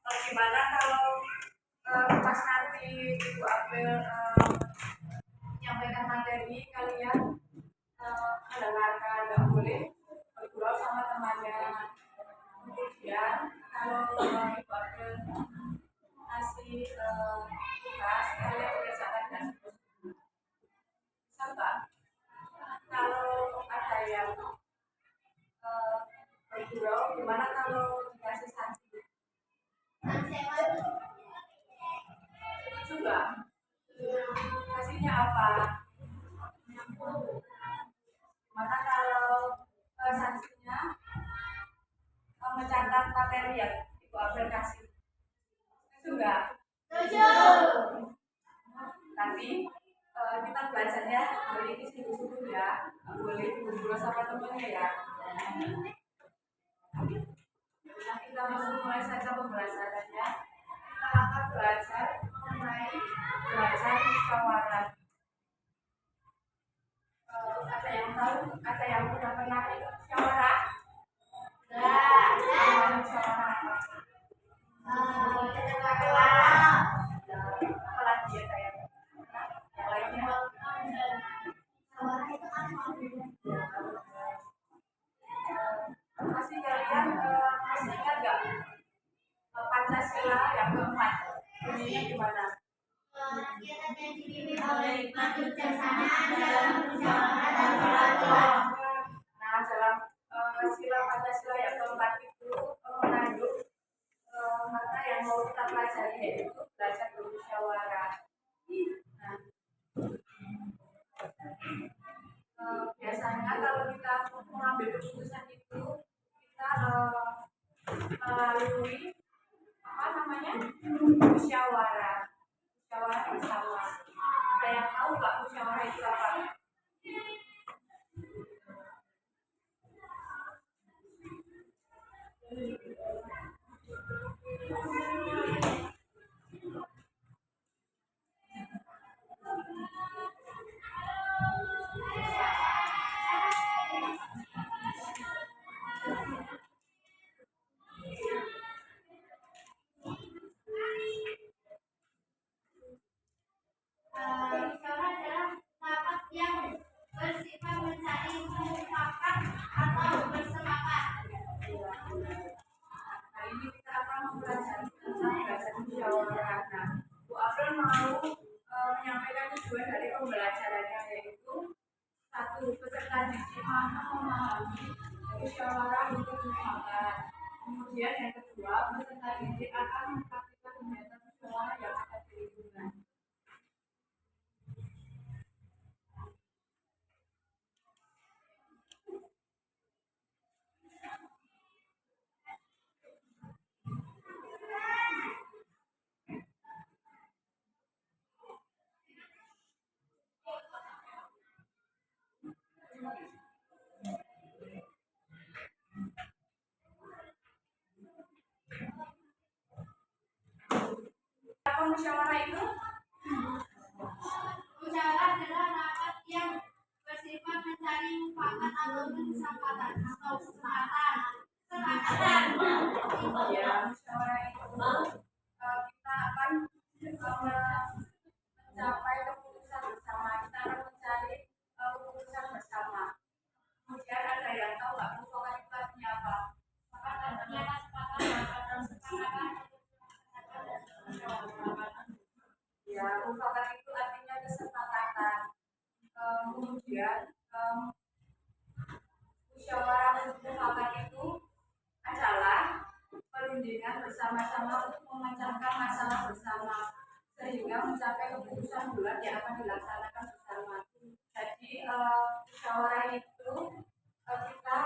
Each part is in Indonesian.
Gimana kalau pas nanti Ibu April menyampaikan materi, kalian mendengarkan, nggak boleh bergurau sama temannya. Kemudian kalau Ibu April kasih tugas, kalian kerjakan dan bisa nggak? Kalau ada yang bergurau, gimana kalau dikasih sanksi? Itu juga hasilnya apa? Gimana kalau sanksinya mencatat materi yang Ibu April kasih? Itu enggak? Setuju. Tapi kita belajarnya hari ini sungguh-sungguh ya, nggak boleh buru-buru sama temennya ya. Nah, kita langsung mulai saja pembelajarannya. Kita akan belajar mengenai belajar musyawarah. Ada yang tahu? Ada yang sudah pernah ikut musyawarah? Enggak. Musyawarah apa? Apalagi ya kayak yang lainnya? Masih kalian masih ingat nggak Pancasila yang keempat? Bunyinya gimana? Nah, dalam sila Pancasila yang keempat itu mengandung makna yang mau kita pelajari, yaitu belajar bermusyawarah. Nah, biasanya kalau kita mengambil keputusan itu kita melalui apa namanya, musyawarah bersama. Ada yang tahu nggak musyawarah itu apa? Musyawarah adalah rapat yang bersifat mencari mufakat atau bersepakat. Hari ini kita akan mempelajari tentang belajar musyawarah. Nah, Bu April mau menyampaikan tujuan dari pembelajarannya, yaitu satu, peserta didik mampu memahami musyawarah untuk mufakat. Kemudian yang kedua, peserta didik akan mempraktikkan kegiatan musyawarah yang ada di lingkungan. Apa musyawarah itu? Musyawarah adalah rapat yang bersifat mencari mufakat atau kesepakatan atau kesepakatan. Ya, musyawarah itu kita akan mencapai keputusan bersama. Kita akan mencari keputusan bersama. Kemudian ada yang tahu nggak mufakat itu artinya apa? Ya, mufakat itu artinya kesepakatan. Kemudian musyawarah mufakat itu adalah perundingan bersama-sama untuk memecahkan masalah bersama sehingga mencapai keputusan bulat yang akan dilaksanakan bersama. Jadi musyawarah itu kita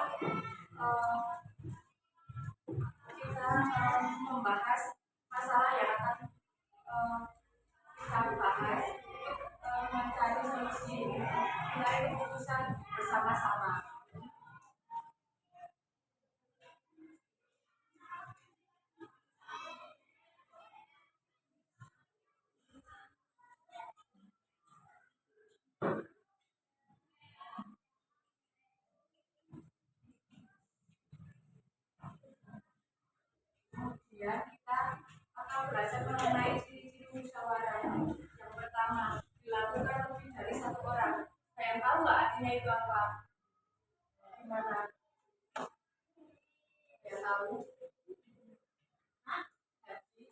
membahas masalah yang akan kita bahas untuk mencari solusi mencari keputusan bersama-sama. Kemudian kita belajar mengenai ciri-ciri musyawarah. Yang pertama, dilakukan lebih dari satu orang. Kalian tahu nggak artinya itu apa? Gimana? Kalian tahu? Jadi,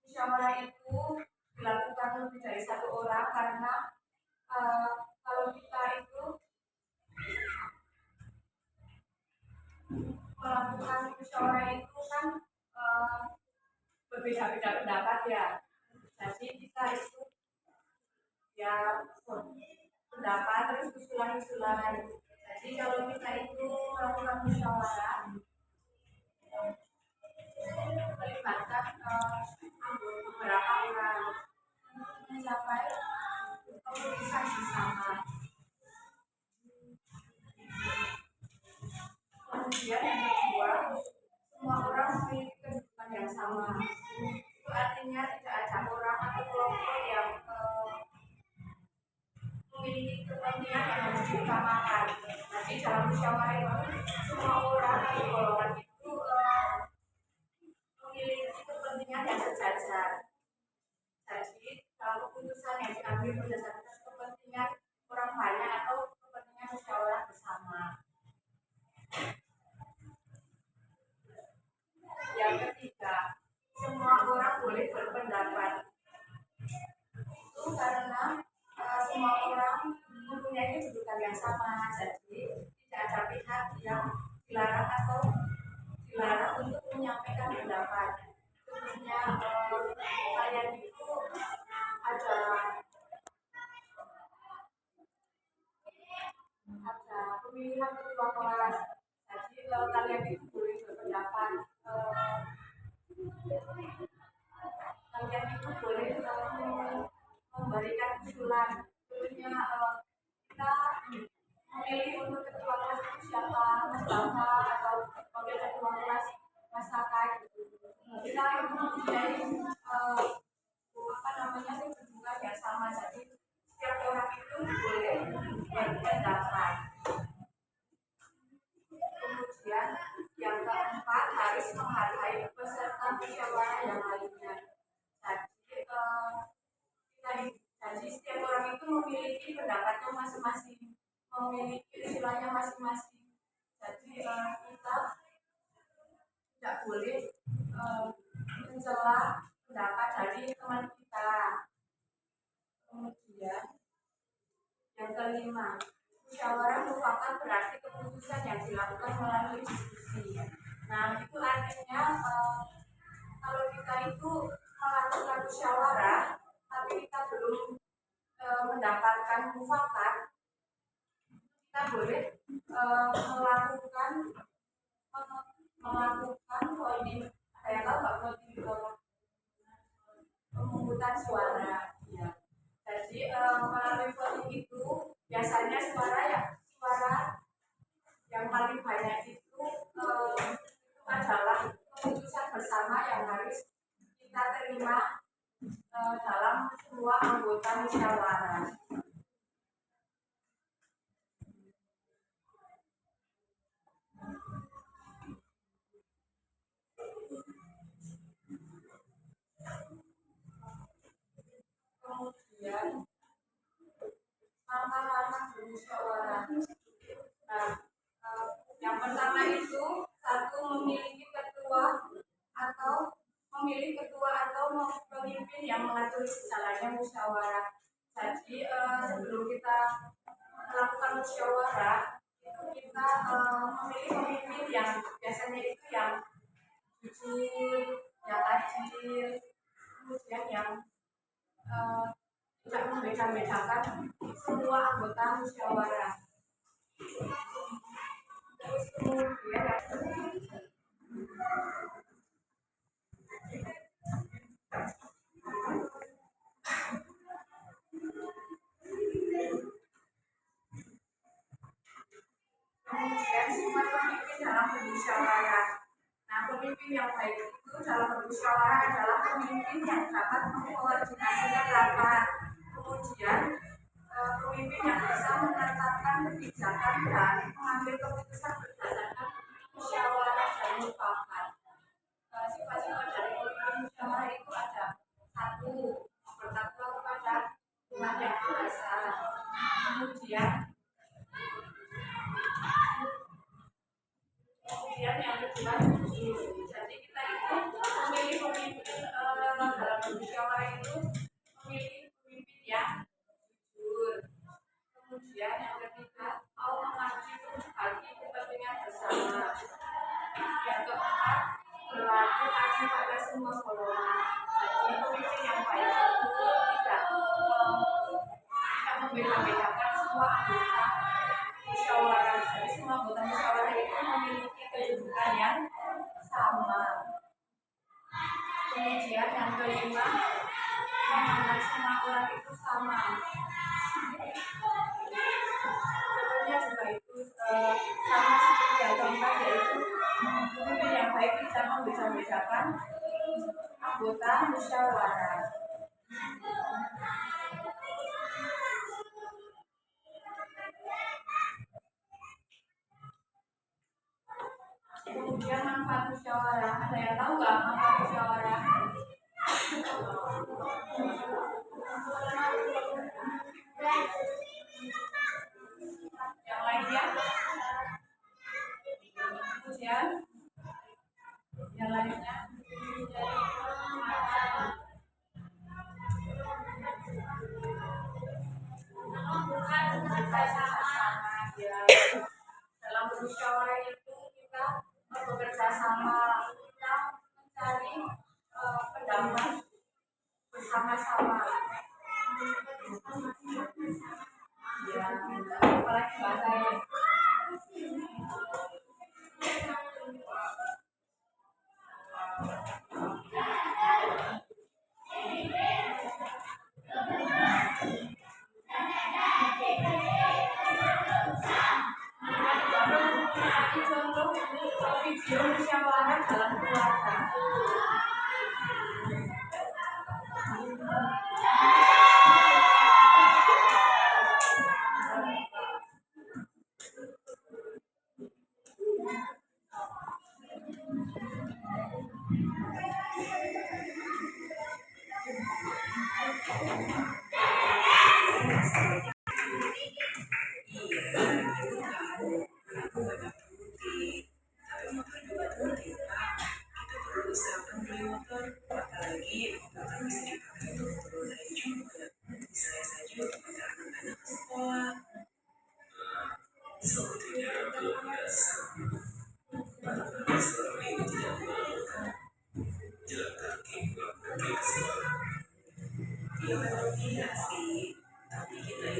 musyawarah itu dilakukan lebih dari satu orang karena kalau kita itu melakukan musyawarah itu kan berbeda-beda pendapat ya. Jadi kita itu ya pendapat terus usulan-usulan. Jadi kalau kita itu melakukan musyawarah melibatkan beberapa orang untuk mencapai keputusan bersama. Kemudian yang kedua, semua orang memiliki kedudukan yang sama. Itu artinya tidak ada orang atau kelompok yang memiliki kepentingan yang harus diutamakan. Jadi dalam musyawarah itu semua orang atau golongan itu memiliki kepentingan yang sejajar. Jadi kalau keputusan yang diambil berdasarkan kepentingan orang banyak atau kepentingan musyawarah bersama. Yang ketiga, semua orang boleh berpendapat. Itu karena semua orang mempunyai kedudukan yang sama, jadi tidak ada pihak yang dilarang atau dilarang untuk menyampaikan pendapat. Tentunya kalian itu ada pemilihan ketua kelas. Jadi kalian itu boleh berpendapat. Kalian itu boleh memberikan usulan. Tentunya kita memilih untuk ketua kelas itu siapa, Mas Bapak atau wakil ketua kelas Mas Saka gitu. Kita itu mempunyai kedudukan yang sama, jadi setiap orang itu boleh berpendapat. Kemudian yang keempat, harus menghargai peserta musyawarah yang lainnya. Jadi setiap orang itu memiliki pendapatnya masing-masing, memiliki usulannya masing-masing. Jadi kita tidak boleh mencela pendapat dari teman kita. Kemudian yang kelima, musyawarah mufakat berarti keputusan yang dilakukan melalui diskusi. Nah, itu artinya kalau kita itu melakukan musyawarah tapi kita belum mendapatkan mufakat, kita boleh melakukan voting. Saya tahu nggak voting itu pemungutan suara. Ya. Jadi melalui voting itu biasanya suara yang paling banyak itu adalah keputusan bersama yang harus kita terima dalam semua anggota musyawarah. Kemudian langkah-langkah bermusyawarah. Nah, yang pertama itu memilih ketua atau pemimpin yang mengatur jalannya musyawarah. Jadi sebelum kita melakukan musyawarah itu kita memilih pemimpin yang biasanya itu yang jujur, yang adil, kemudian yang tidak membeda-bedakan semua anggota musyawarah. Terus kemudian sifat pemimpin dalam bermusyawarah. Nah, pemimpin yang baik itu dalam bermusyawarah adalah pemimpin yang dapat mengkoordinasikan rapat. Kemudian pemimpin yang bisa menetapkan kebijakan dan mengambil keputusan berdasarkan musyawarah dan mufakat. Sifat-sifat dari pemimpin musyawarah Jadi kita itu memilih pemimpin dalam bermusyawarah itu memilih pemimpin yang jujur. Kemudian yang ketiga mau mengaji bagi kepentingan bersama. Yang keempat berlaku adil pada semua golongan. Jadi pemimpin yang baik itu tidak membeda-bedakan semua anggota musyawarah. Jadi semua anggota musyawarah itu memiliki kedudukan yang sama. Kemudian yang kelima, memandang semua orang itu sama. Contohnya juga itu sama seperti yang keempat, yaitu pemimpin yang baik bisa membeda-bedakan anggota musyawarah. Kemudian manfaat musyawarah, ada yang tahu nggak manfaat musyawarah? Yang lainnya? Kemudian yang lainnya? Dalam bermusyawarah itu kita bekerja sama, kita mencari pendapat bersama-sama. Ya, apalagi bahasanya. Contoh video musyawarah dalam keluarga.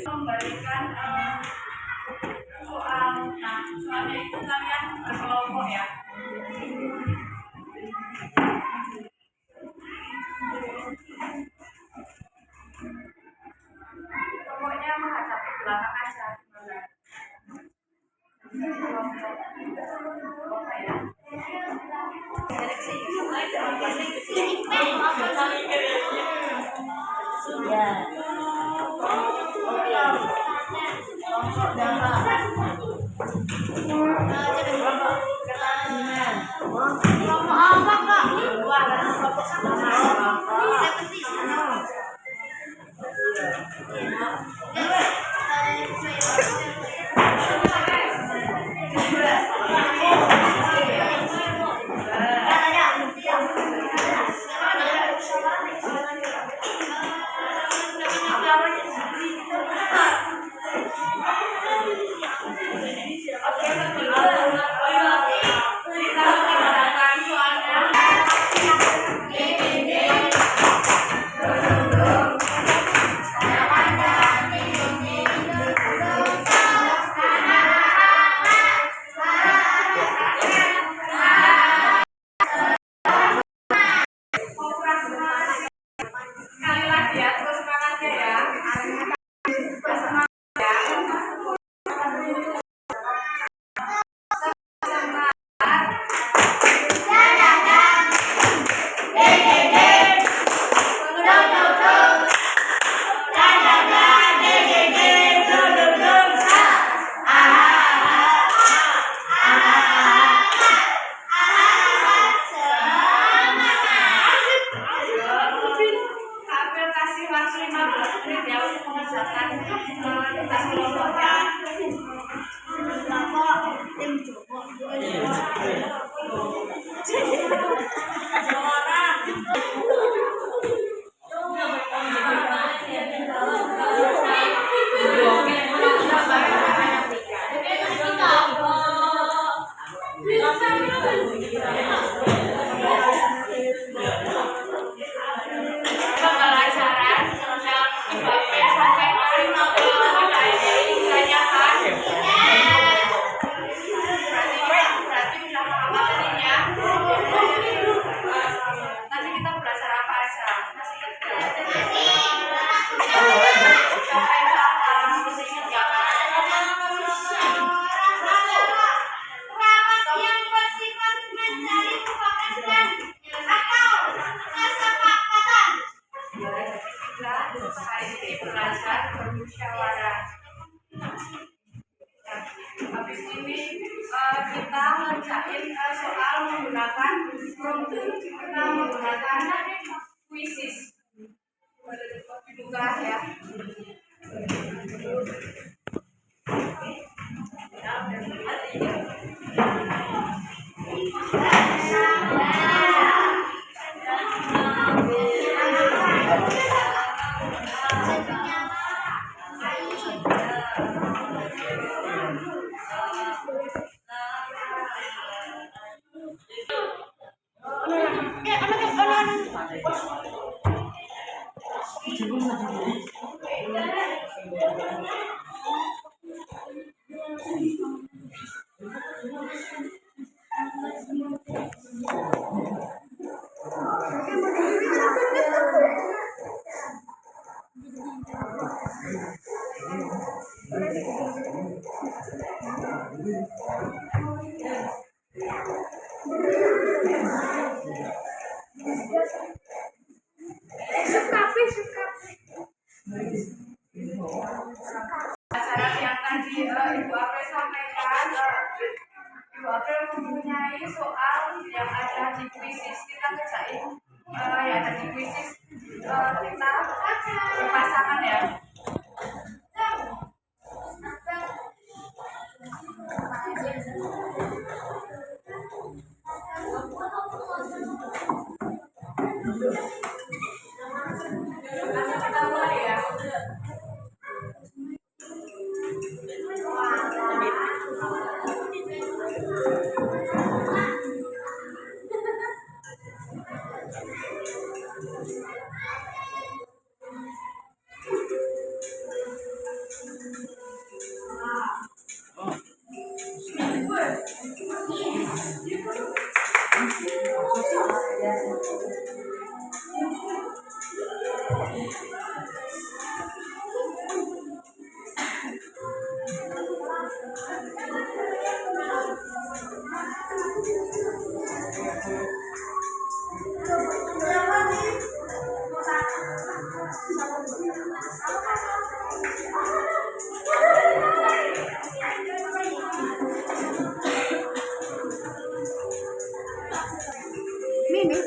Memberikan soal, nah soalnya itu kalian berkelompok ya. Pokoknya menghadap ke belakang aja. kita menggunakan kuisis. Dibuka ya. Acara yang tadi Ibu April sampaikan, Ibu April mempunyai soal yang ada di kuisis. Kita kerjain yang ada di kuisis, kita berpasangan ya. Kita mulai ya. Mimi.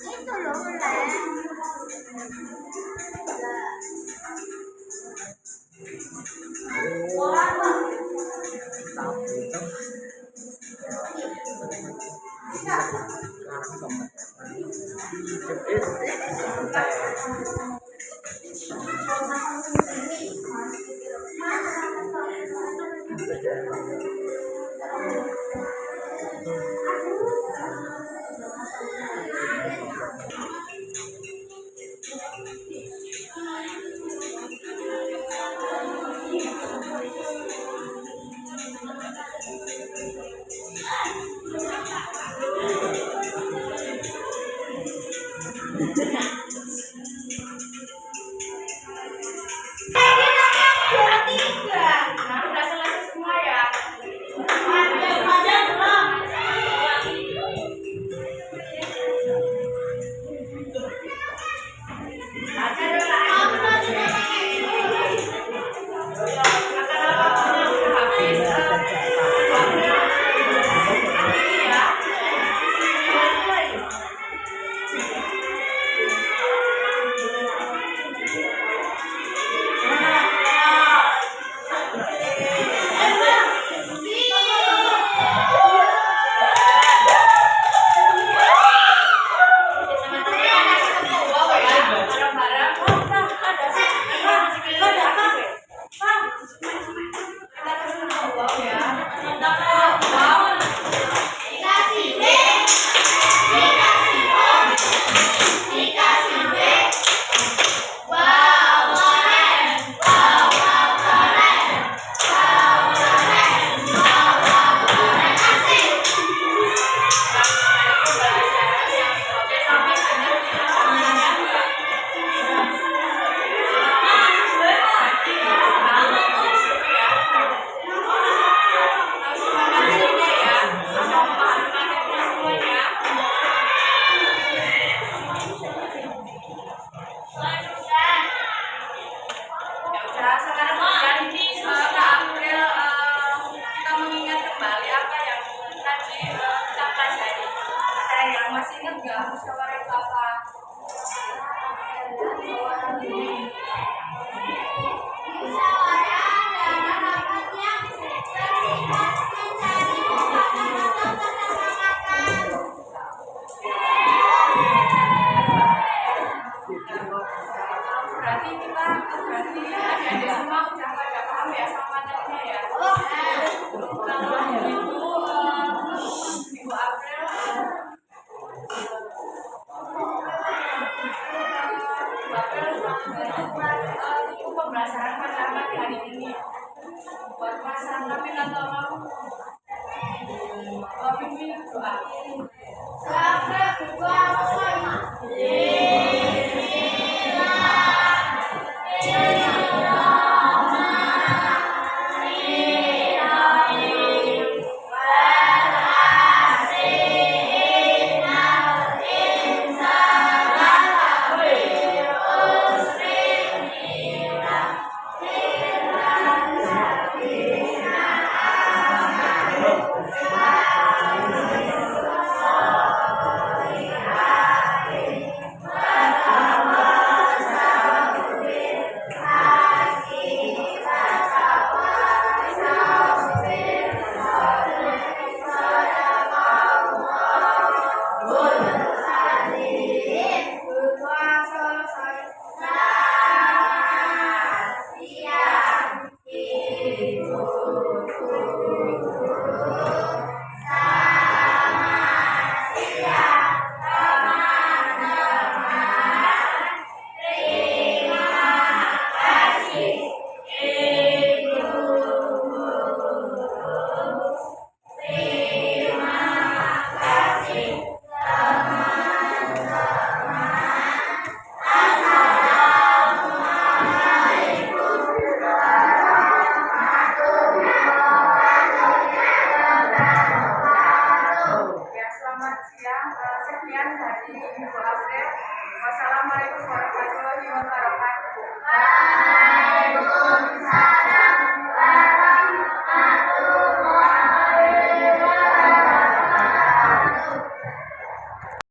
Itu loh, Nah, udah selesai semua ya. Baca dulu. Nah, sekarang kemudian Kak April kita mengingat kembali apa yang tadi kita pelajari. Saya masih ingat nggak musyawarah itu apa? Musyawarah adalah rapat yang bersifat mencari mufakat atau kesepakatan. Berarti adik-adik semua udah pada paham ya sama materinya ya. Kalau begitu Ibu April itu pembelajaran pada pagi hari ini buat kelas 6 minta tolong pimpin doa. Sampai berdoa. Ya, selamat siang. Sekian dari Ibu April. Wassalamualaikum warahmatullahi wabarakatuh.